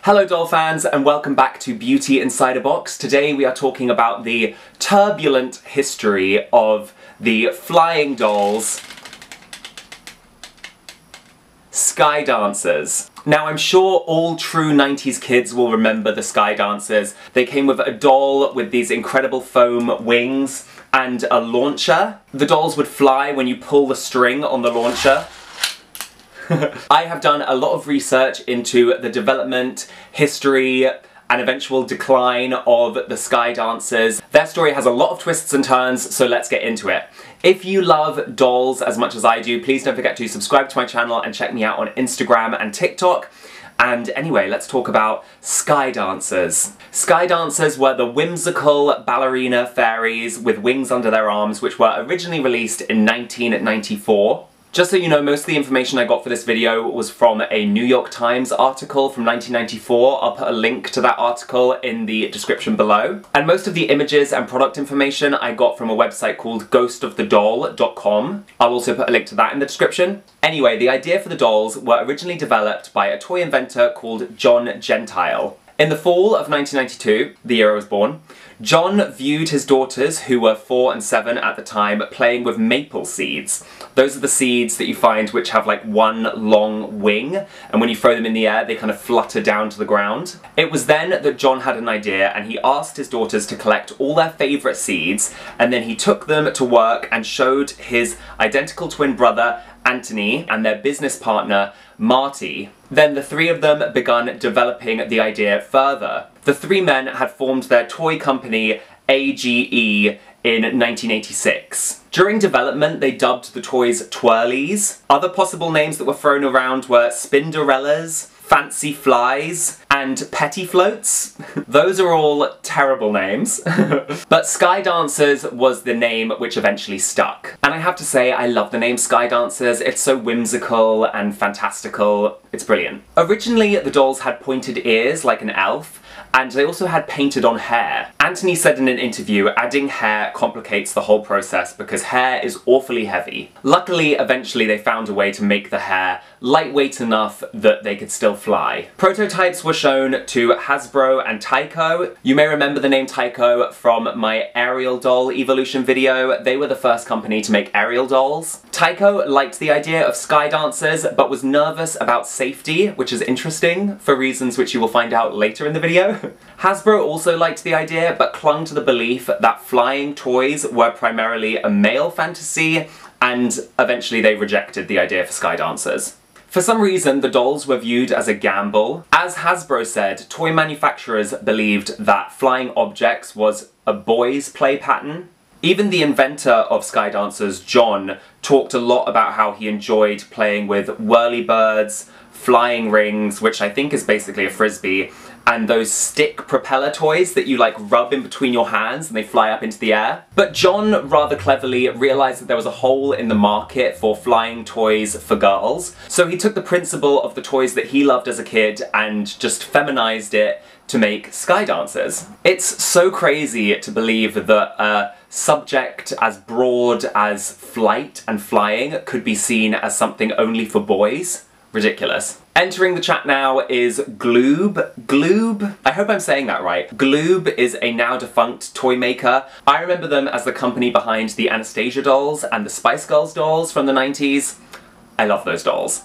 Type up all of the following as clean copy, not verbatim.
Hello doll fans and welcome back to Beauty Inside a Box. Today we are talking about the turbulent history of the flying dolls, sky dancers. Now I'm sure all true 90s kids will remember the sky dancers. They came with a doll with these incredible foam wings and a launcher. The dolls would fly when you pull the string on the launcher. I have done a lot of research into the development, history, and eventual decline of the sky dancers. Their story has a lot of twists and turns, so let's get into it. If you love dolls as much as I do, please don't forget to subscribe to my channel and check me out on Instagram and TikTok. And anyway, let's talk about sky dancers. Sky dancers were the whimsical ballerina fairies with wings under their arms, which were originally released in 1994. Just so you know, most of the information I got for this video was from a New York Times article from 1994. I'll put a link to that article in the description below. And most of the images and product information I got from a website called ghostofthedoll.com. I'll also put a link to that in the description. Anyway, the idea for the dolls were originally developed by a toy inventor called John Gentile. In the fall of 1992, the year I was born, John viewed his daughters, who were 4 and 7 at the time, playing with maple seeds. Those are the seeds that you find which have like one long wing, and when you throw them in the air, they kind of flutter down to the ground. It was then that John had an idea, and he asked his daughters to collect all their favourite seeds, and then he took them to work and showed his identical twin brother, Anthony, and their business partner, Marty. Then the three of them began developing the idea further. The three men had formed their toy company, AGE, in 1986. During development, they dubbed the toys Twirlies. Other possible names that were thrown around were Spinderellas, Fancy Flies, and Petty Floats. Those are all terrible names. But Sky Dancers was the name which eventually stuck. And I have to say, I love the name Sky Dancers. It's so whimsical and fantastical. It's brilliant. Originally, the dolls had pointed ears like an elf, and they also had painted on hair. Anthony said in an interview, adding hair complicates the whole process because hair is awfully heavy. Luckily, eventually they found a way to make the hair lightweight enough that they could still fly. Prototypes were shown to Hasbro and Tyco. You may remember the name Tyco from my Ariel doll evolution video. They were the first company to make Ariel dolls. Tyco liked the idea of sky dancers, but was nervous about safety, which is interesting for reasons which you will find out later in the video. Hasbro also liked the idea, but clung to the belief that flying toys were primarily a male fantasy, and eventually they rejected the idea for sky dancers. For some reason, the dolls were viewed as a gamble. As Hasbro said, toy manufacturers believed that flying objects was a boy's play pattern. Even the inventor of sky dancers, John, talked a lot about how he enjoyed playing with whirlybirds, flying rings, which I think is basically a frisbee, and those stick propeller toys that you like rub in between your hands and they fly up into the air. But John rather cleverly realised that there was a hole in the market for flying toys for girls, so he took the principle of the toys that he loved as a kid and just feminized it to make sky dancers. It's so crazy to believe that a subject as broad as flight and flying could be seen as something only for boys. Ridiculous. Entering the chat now is Gloob. Gloob? I hope I'm saying that right. Gloob is a now defunct toy maker. I remember them as the company behind the Anastasia dolls and the Spice Girls dolls from the 90s. I love those dolls.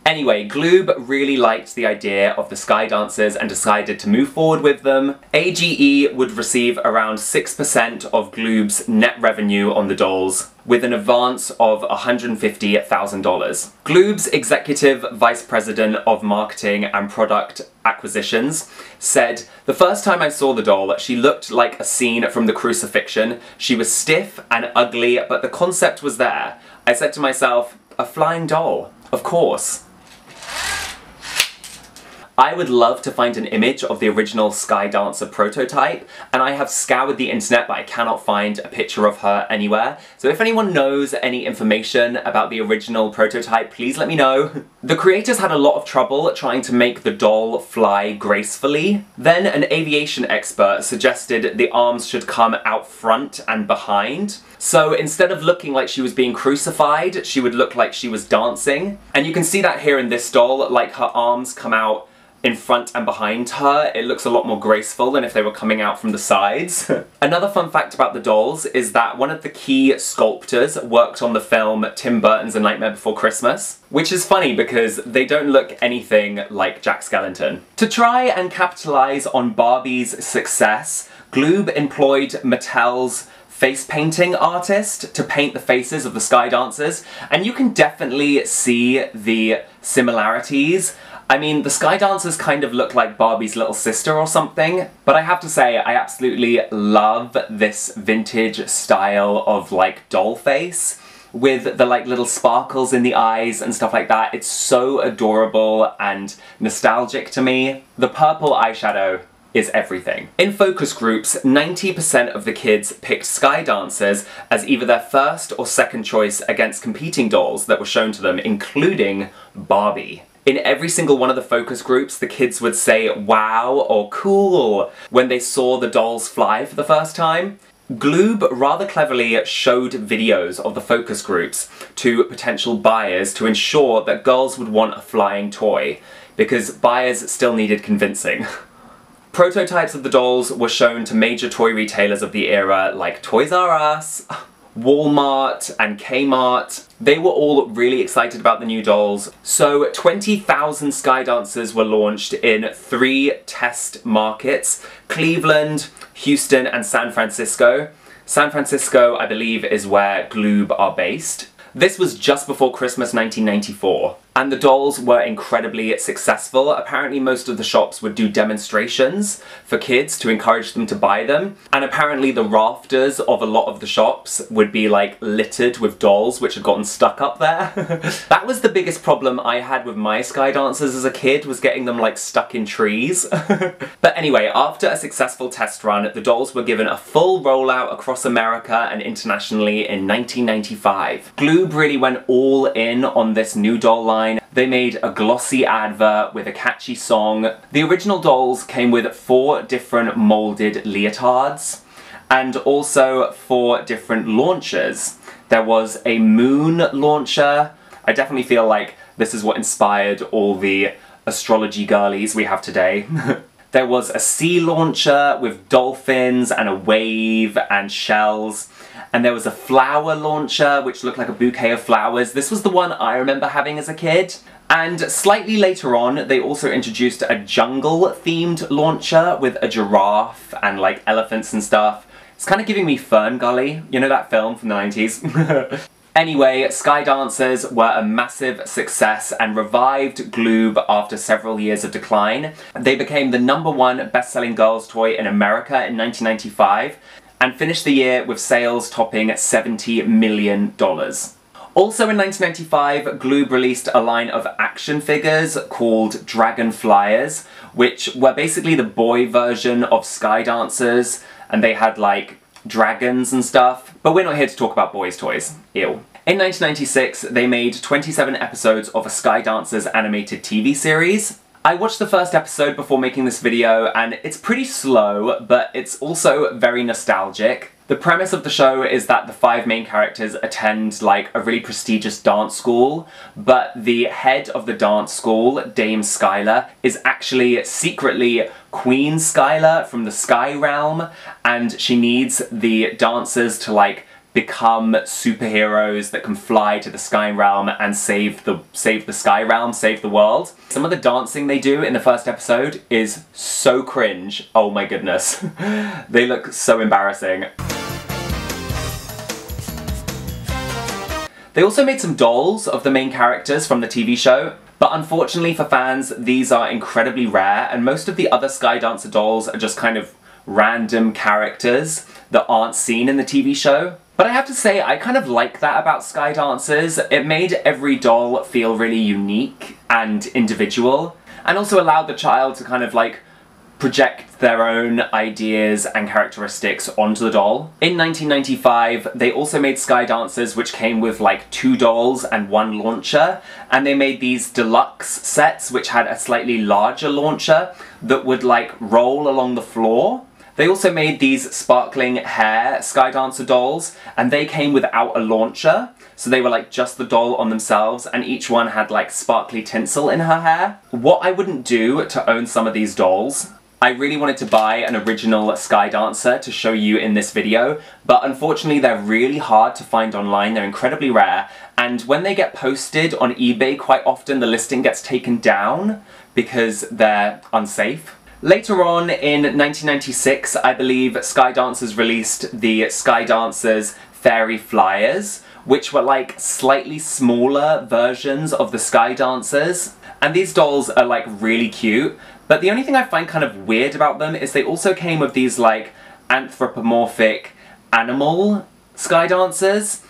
Anyway, Gloob really liked the idea of the sky dancers and decided to move forward with them. AGE would receive around 6% of Gloob's net revenue on the dolls, with an advance of $150,000. Gloob's executive vice president of marketing and product acquisitions said, "The first time I saw the doll, she looked like a scene from the crucifixion. She was stiff and ugly, but the concept was there. I said to myself, a flying doll, of course." I would love to find an image of the original Sky Dancer prototype, and I have scoured the internet but I cannot find a picture of her anywhere. So if anyone knows any information about the original prototype, please let me know. The creators had a lot of trouble trying to make the doll fly gracefully. Then an aviation expert suggested the arms should come out front and behind. So instead of looking like she was being crucified, she would look like she was dancing. And you can see that here in this doll, like her arms come out in front and behind her, it looks a lot more graceful than if they were coming out from the sides. Another fun fact about the dolls is that one of the key sculptors worked on the film Tim Burton's A Nightmare Before Christmas, which is funny because they don't look anything like Jack Skellington. To try and capitalize on Barbie's success, Gloob employed Mattel's face painting artist to paint the faces of the Sky Dancers, and you can definitely see the similarities. I mean, the Sky Dancers kind of look like Barbie's little sister or something, but I have to say I absolutely love this vintage style of like doll face with the like little sparkles in the eyes and stuff like that. It's so adorable and nostalgic to me. The purple eyeshadow is everything. In focus groups, 90% of the kids picked Sky Dancers as either their first or second choice against competing dolls that were shown to them, including Barbie. In every single one of the focus groups, the kids would say wow or cool when they saw the dolls fly for the first time. Gloob rather cleverly showed videos of the focus groups to potential buyers to ensure that girls would want a flying toy, because buyers still needed convincing. Prototypes of the dolls were shown to major toy retailers of the era like Toys R Us, Walmart and Kmart. They were all really excited about the new dolls. So 20,000 Sky Dancers were launched in 3 test markets: Cleveland, Houston and San Francisco. San Francisco, I believe, is where Gloob are based. This was just before Christmas 1994, and the dolls were incredibly successful. Apparently most of the shops would do demonstrations for kids to encourage them to buy them, and apparently the rafters of a lot of the shops would be like littered with dolls which had gotten stuck up there. That was the biggest problem I had with my Sky Dancers as a kid, was getting them like stuck in trees. But anyway, after a successful test run, the dolls were given a full rollout across America and internationally in 1995. Gloob really went all in on this new doll line. They made a glossy advert with a catchy song. The original dolls came with 4 different molded leotards and also 4 different launchers. There was a moon launcher. I definitely feel like this is what inspired all the astrology girlies we have today. There was a sea launcher with dolphins and a wave and shells. And there was a flower launcher which looked like a bouquet of flowers. This was the one I remember having as a kid. And slightly later on, they also introduced a jungle-themed launcher with a giraffe and like elephants and stuff. It's kind of giving me Fern Gully, you know that film from the 90s? Anyway, Sky Dancers were a massive success and revived Gloob after several years of decline. They became the #1 best-selling girls' toy in America in 1995 and finished the year with sales topping $70 million. Also in 1995, Gloob released a line of action figures called Dragon Flyers, which were basically the boy version of Sky Dancers, and they had like dragons and stuff. But we're not here to talk about boys' toys. Ew. In 1996, they made 27 episodes of a Sky Dancers animated TV series. I watched the first episode before making this video, and it's pretty slow, but it's also very nostalgic. The premise of the show is that the 5 main characters attend like a really prestigious dance school, but the head of the dance school, Dame Skylar, is actually secretly Queen Skylar from the Sky Realm, and she needs the dancers to like become superheroes that can fly to the Sky Realm and save the Sky Realm, save the world. Some of the dancing they do in the first episode is so cringe. Oh my goodness. They look so embarrassing. They also made some dolls of the main characters from the TV show, but unfortunately for fans, these are incredibly rare, and most of the other Sky Dancer dolls are just kind of random characters that aren't seen in the TV show. But I have to say, I kind of like that about Sky Dancers. It made every doll feel really unique and individual, and also allowed the child to kind of like project their own ideas and characteristics onto the doll. In 1995, they also made Sky Dancers, which came with like 2 dolls and 1 launcher, and they made these deluxe sets which had a slightly larger launcher that would like roll along the floor. They also made these sparkling hair Sky Dancer dolls, and they came without a launcher, so they were like just the doll on themselves, and each one had like sparkly tinsel in her hair. What I wouldn't do to own some of these dolls, I really wanted to buy an original Sky Dancer to show you in this video, but unfortunately they're really hard to find online, they're incredibly rare, and when they get posted on eBay, quite often the listing gets taken down because they're unsafe. Later on in 1996, I believe Sky Dancers released the Sky Dancers Fairy Flyers, which were like slightly smaller versions of the Sky Dancers. And these dolls are like really cute, but the only thing I find kind of weird about them is they also came with these like anthropomorphic animal Sky Dancers,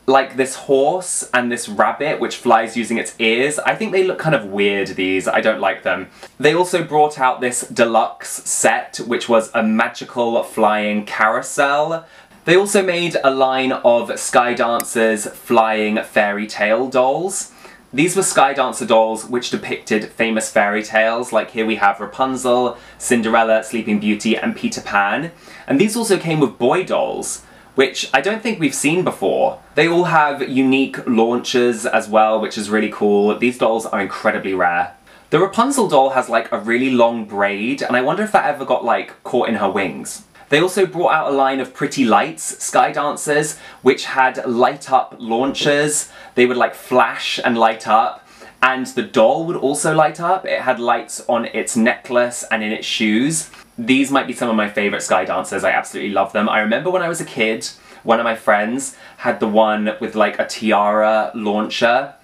like this horse and this rabbit which flies using its ears. I think they look kind of weird, these. I don't like them. They also brought out this deluxe set, which was a magical flying carousel. They also made a line of Sky Dancers flying fairy tale dolls. These were Sky Dancer dolls which depicted famous fairy tales, like here we have Rapunzel, Cinderella, Sleeping Beauty, and Peter Pan. And these also came with boy dolls, which I don't think we've seen before. They all have unique launchers as well, which is really cool. These dolls are incredibly rare. The Rapunzel doll has like a really long braid, and I wonder if that ever got like caught in her wings. They also brought out a line of Pretty Lights Sky Dancers, which had light-up launchers. They would like flash and light up, and the doll would also light up. It had lights on its necklace and in its shoes. These might be some of my favourite Sky Dancers. I absolutely love them. I remember when I was a kid, one of my friends had the one with like a tiara launcher,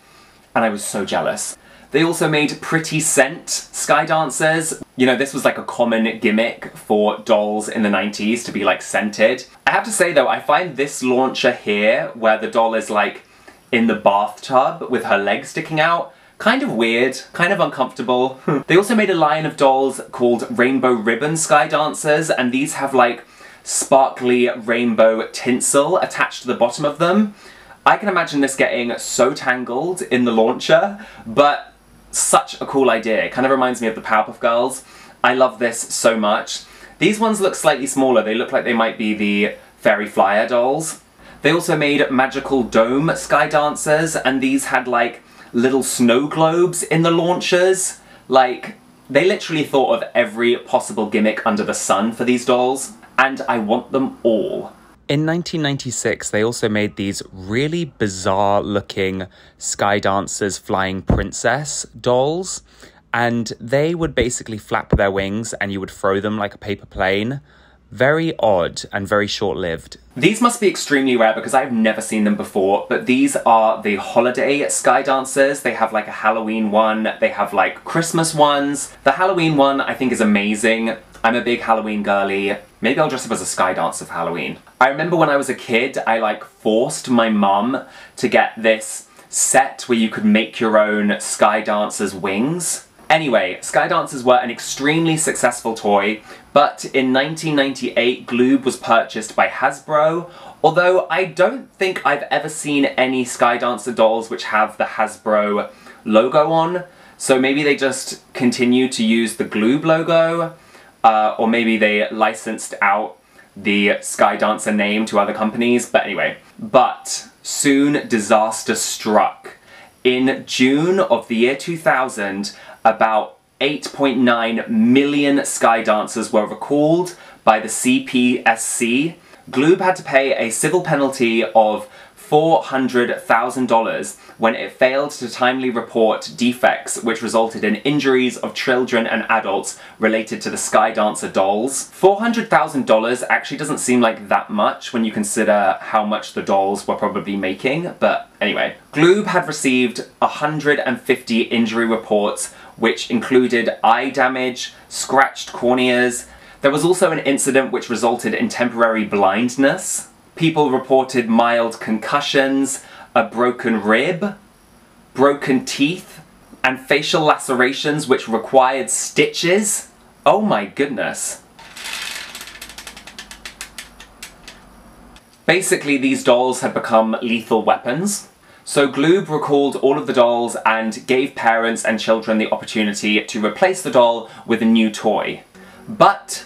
and I was so jealous. They also made Pretty Scent Sky Dancers. You know, this was like a common gimmick for dolls in the 90s to be like scented. I have to say though, I find this launcher here, where the doll is like in the bathtub with her legs sticking out, kind of weird, kind of uncomfortable. They also made a line of dolls called Rainbow Ribbon Sky Dancers, and these have like sparkly rainbow tinsel attached to the bottom of them. I can imagine this getting so tangled in the launcher, but such a cool idea. It kind of reminds me of the Powerpuff Girls. I love this so much. These ones look slightly smaller. They look like they might be the Fairy Flyer dolls. They also made Magical Dome Sky Dancers, and these had like little snow globes in the launchers. Like, they literally thought of every possible gimmick under the sun for these dolls, and I want them all. In 1996, they also made these really bizarre looking Sky Dancers Flying Princess dolls, and they would basically flap their wings and you would throw them like a paper plane. Very odd and very short-lived. These must be extremely rare because I've never seen them before, but these are the holiday Sky Dancers. They have like a Halloween one, they have like Christmas ones. The Halloween one I think is amazing. I'm a big Halloween girly. Maybe I'll dress up as a Sky Dancer for Halloween. I remember when I was a kid, I like forced my mum to get this set where you could make your own Sky Dancer's wings. Anyway, Sky Dancers were an extremely successful toy, but in 1998, Gloob was purchased by Hasbro, although I don't think I've ever seen any Sky Dancer dolls which have the Hasbro logo on, so maybe they just continue to use the Gloob logo, or maybe they licensed out the Sky Dancer name to other companies, but anyway. But soon disaster struck. In June of the year 2000, about 8.9 million Sky Dancers were recalled by the CPSC. Gloob had to pay a civil penalty of $400,000 when it failed to timely report defects which resulted in injuries of children and adults related to the Sky Dancer dolls. $400,000 actually doesn't seem like that much when you consider how much the dolls were probably making, but anyway. Gloob had received 150 injury reports which included eye damage, scratched corneas. There was also an incident which resulted in temporary blindness. People reported mild concussions, a broken rib, broken teeth, and facial lacerations which required stitches. Oh my goodness. Basically, these dolls had become lethal weapons. So Gloob recalled all of the dolls and gave parents and children the opportunity to replace the doll with a new toy. But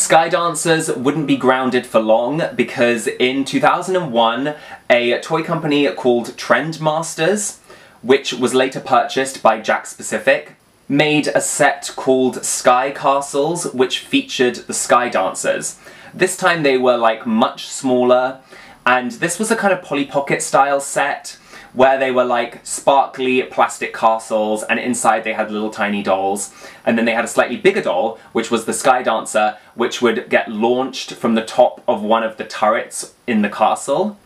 Sky dancers wouldn't be grounded for long because in 2001, a toy company called Trendmasters, which was later purchased by Jakks Pacific, made a set called Sky Castles, which featured the Sky dancers. This time they were like much smaller, and this was a kind of Polly Pocket style set where they were like sparkly plastic castles, and inside they had little tiny dolls. And then they had a slightly bigger doll, which was the Sky Dancer, which would get launched from the top of one of the turrets in the castle.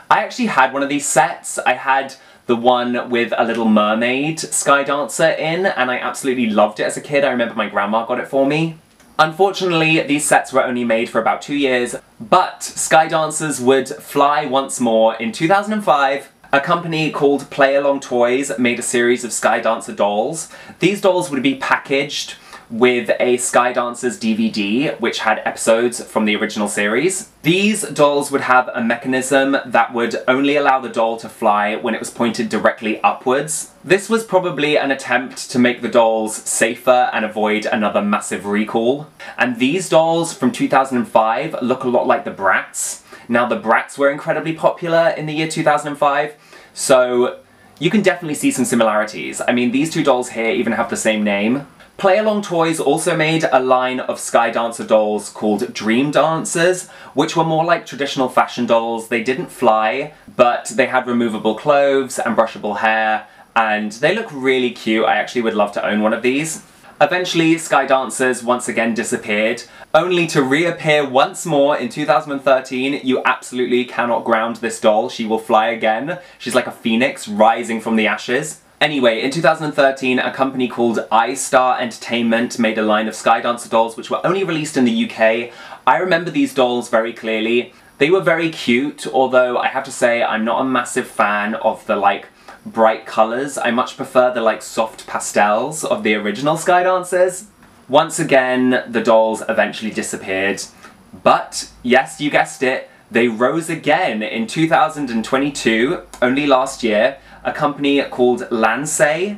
I actually had one of these sets. I had the one with a little mermaid Sky Dancer in, and I absolutely loved it as a kid. I remember my grandma got it for me. Unfortunately, these sets were only made for about 2 years, but Sky Dancers would fly once more in 2005. A company called Play Along Toys made a series of Sky Dancer dolls. These dolls would be packaged with a Sky Dancers DVD, which had episodes from the original series. These dolls would have a mechanism that would only allow the doll to fly when it was pointed directly upwards. This was probably an attempt to make the dolls safer and avoid another massive recall. And these dolls from 2005 look a lot like the Bratz. Now, the Bratz were incredibly popular in the year 2005, so you can definitely see some similarities. I mean, these two dolls here even have the same name. Play Along Toys also made a line of Sky Dancer dolls called Dream Dancers, which were more like traditional fashion dolls. They didn't fly, but they had removable clothes and brushable hair, and they look really cute. I actually would love to own one of these. Eventually, Sky Dancers once again disappeared, only to reappear once more in 2013. You absolutely cannot ground this doll. She will fly again. She's like a phoenix rising from the ashes. Anyway, in 2013, a company called iStar Entertainment made a line of Sky Dancer dolls which were only released in the UK. I remember these dolls very clearly. They were very cute, although I have to say I'm not a massive fan of the like bright colours. I much prefer the like soft pastels of the original Sky Dancers. Once again, the dolls eventually disappeared, but yes, you guessed it, they rose again in 2022, only last year. A company called Lansay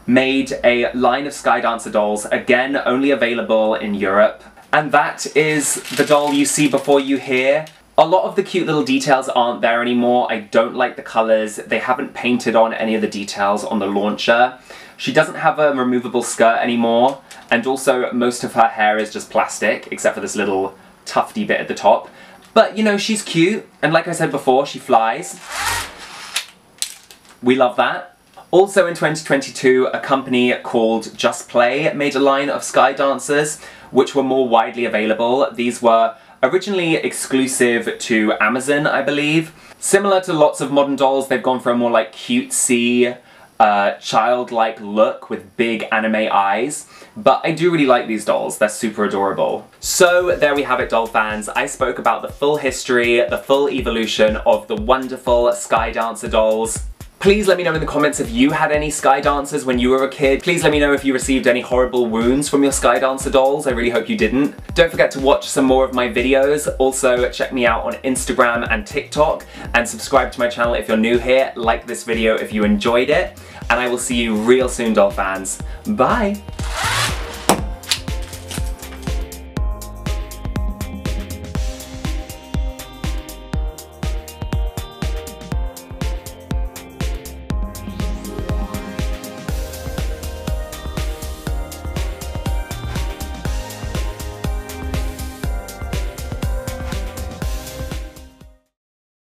made a line of Sky Dancer dolls, again only available in Europe. And that is the doll you see before you here. A lot of the cute little details aren't there anymore. I don't like the colours. They haven't painted on any of the details on the launcher. She doesn't have a removable skirt anymore, and also most of her hair is just plastic, except for this little tufty bit at the top. But, you know, she's cute, and like I said before, she flies. We love that. Also in 2022, a company called Just Play made a line of Sky Dancers, which were more widely available. These were originally exclusive to Amazon, I believe. Similar to lots of modern dolls, they've gone for a more like cutesy, childlike look with big anime eyes. But I do really like these dolls, they're super adorable. So there we have it, doll fans. I spoke about the full history, the full evolution of the wonderful Sky Dancer dolls. Please let me know in the comments if you had any Sky Dancers when you were a kid. Please let me know if you received any horrible wounds from your Sky Dancer dolls. I really hope you didn't. Don't forget to watch some more of my videos. Also, check me out on Instagram and TikTok, and subscribe to my channel if you're new here. Like this video if you enjoyed it, and I will see you real soon, doll fans. Bye!